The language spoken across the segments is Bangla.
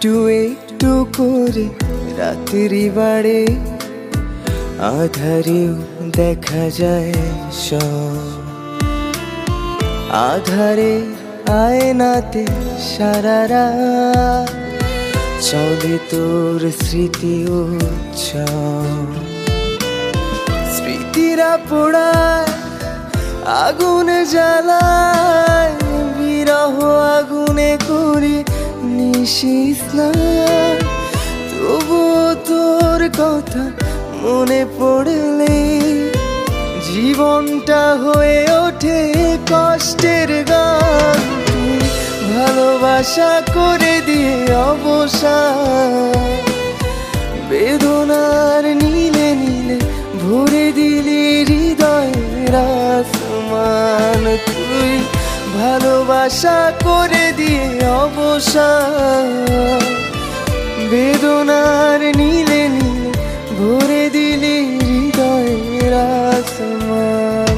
একটু একটু করে রাত্রি বাড়ে, আধারেও দেখা যায় সব। আধারে আয়নাতে সারা রাত চলে তোর স্মৃতি উৎসব। স্মৃতিরা পোড়ায় আগুন জ্বালায়, বিরহ আগুনে করি নিশিস না। তবুও তোর কথা মনে পড়লে জীবনটা হয়ে ওঠে কষ্টের গান। তুই ভালোবাসা করে দিয়ে অবসান, বেদনার নীলে নীলে ভরে দিলি হৃদয়ের আসমান। তুই ভালোবাসা করে দিয়ে অবসান, বেদনার নীলে নীলে ভরে দিলি হৃদয়ের আসমান।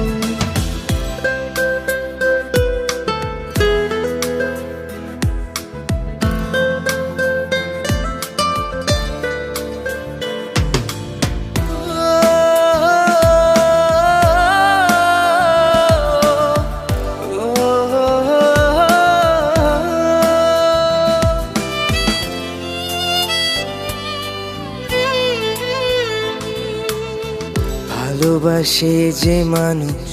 ভালোবাসে যে মানুষ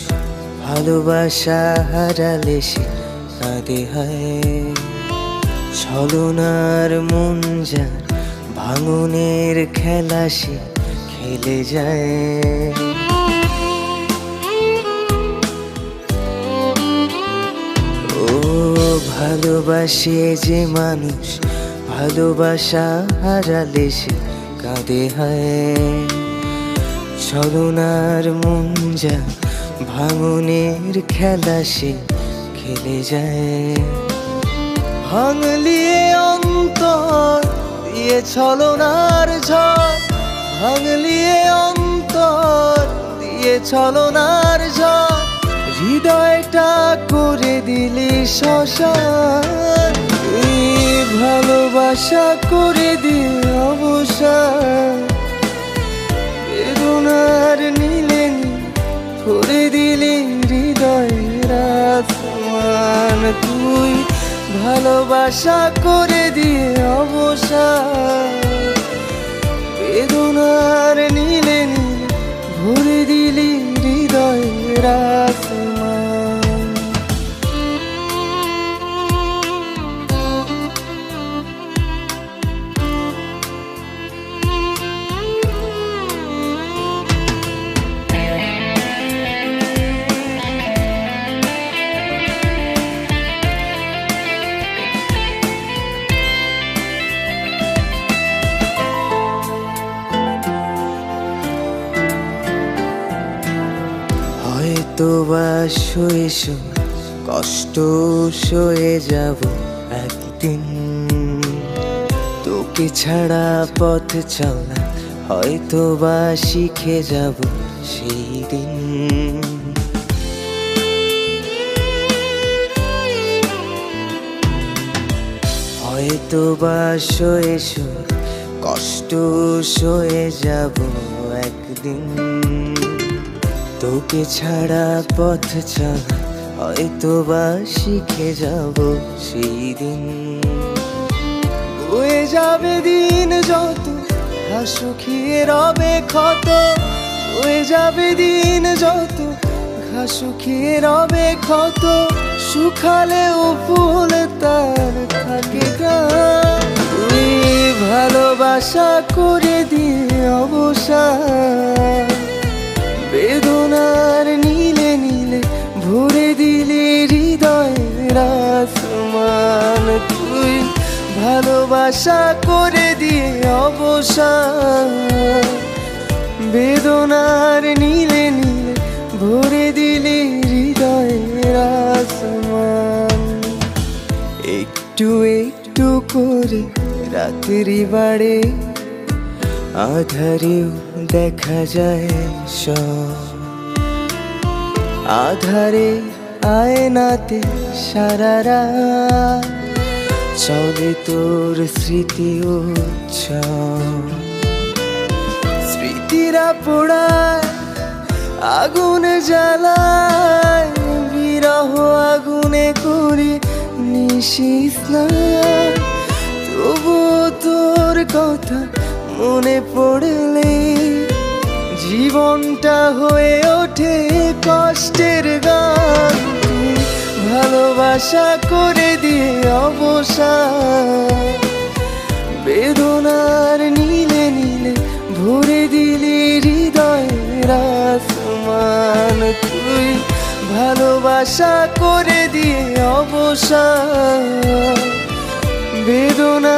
ভালোবাসা হারালে সে কাঁদে হয়। ছলনার মন যার ভাঙনের খেলা সে খেলে যায়। ও ভালোবাসে যে মানুষ ভালোবাসা হারালে সে কাঁদে হয়। ছলনার মন যা ভাঙনের খেলা সে খেলে যায়। ভাঙলিয়ে অন্তর দিয়ে ছলনার ঝড়, ভাঙলিয়ে অন্তর দিয়ে ছলনার ঝড়। হৃদয়টা করে দিলি শ্মশান, তুই ভালোবাসা করে দিয়ে অবসান। বেদনার নীলে ভরে দিলি হৃদয়ের আসমান। তুই ভালোবাসা করে দিয়ে অবসান, বেদনার নীলে নীলে ভরে দিলি হৃদয়ের আসমান। হয়তো বা শুয়ে শুয়ে কষ্ট সয়ে যাব একদিন, তোকে ছাড়া পথ চলা হয়তো বা শিখে যাব সেই দিন। হয়তো বা শুয়ে শুয়ে কষ্ট সয়ে যাব একদিন, তোকে ছাড়া পথ চলা হয়তো বা শিখে যাব সেই দিন। বয়ে যাবে দিন যত ঘাসুখিয়ে রবে ক্ষত, বয়ে যাবে দিন যত ঘাসুখিয়ে রবে ক্ষত। শুকালেও ফুল তার থাকে গান, তুই ভালোবাসা করে দিয়ে অবসান। বেদনার নীলে নীলে ভরে দিলি হৃদয়ের আসমান। তুই ভালোবাসা করে দিয়ে অবসান, বেদনার নীলে নীলে ভরে দিলি হৃদয়ের আসমান। একটু একটু করে রাত্রি বাড়ে, আধারেও দেখা যায় সব। আধারে আয়নাতে সারা রাত চলে তোর স্মৃতি উৎসব। স্মৃতিরা পোড়ায় আগুন জ্বালায়, বিরহ আগুনে করি নিশিস না। তবুও তোর কথা মনে পড়লে জীবনটা হয়ে ওঠে কষ্টের গান। তুই ভালোবাসা করে দিয়ে অবসান, বেদনার নীলে নীলে ভরে দিলি হৃদয়ের আসমান। তুই ভালোবাসা করে দিয়ে অবসান, বেদনা